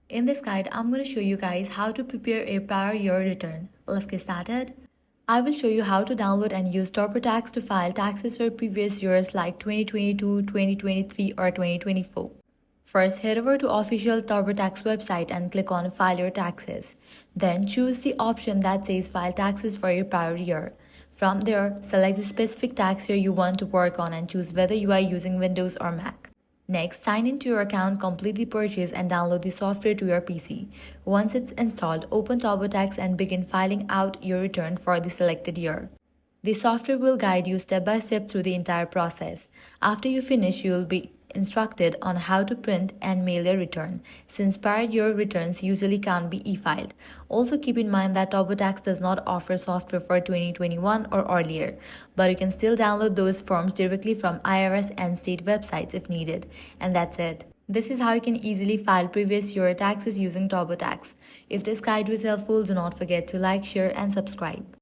In this guide, I'm going to show you guys how to prepare a prior year return. Let's get started. I will show you how to download and use TurboTax to file taxes for previous years like 2022, 2023, or 2024. First, head over to official TurboTax website and click on File Your Taxes. Then choose the option that says File Taxes for your prior year. From there, select the specific tax year you want to work on and choose whether you are using Windows or Mac. Next, sign into your account, complete the purchase, and download the software to your PC. Once it's installed, open TurboTax and begin filing out your return for the selected year. The software will guide you step by step through the entire process. After you finish, you will be instructed on how to print and mail your return, since prior year returns usually can't be e-filed. Also keep in mind that TurboTax does not offer software for 2021 or earlier, but you can still download those forms directly from IRS and state websites if needed. And that's it. This is how you can easily file previous year taxes using TurboTax. If this guide was helpful, do not forget to like, share, and subscribe.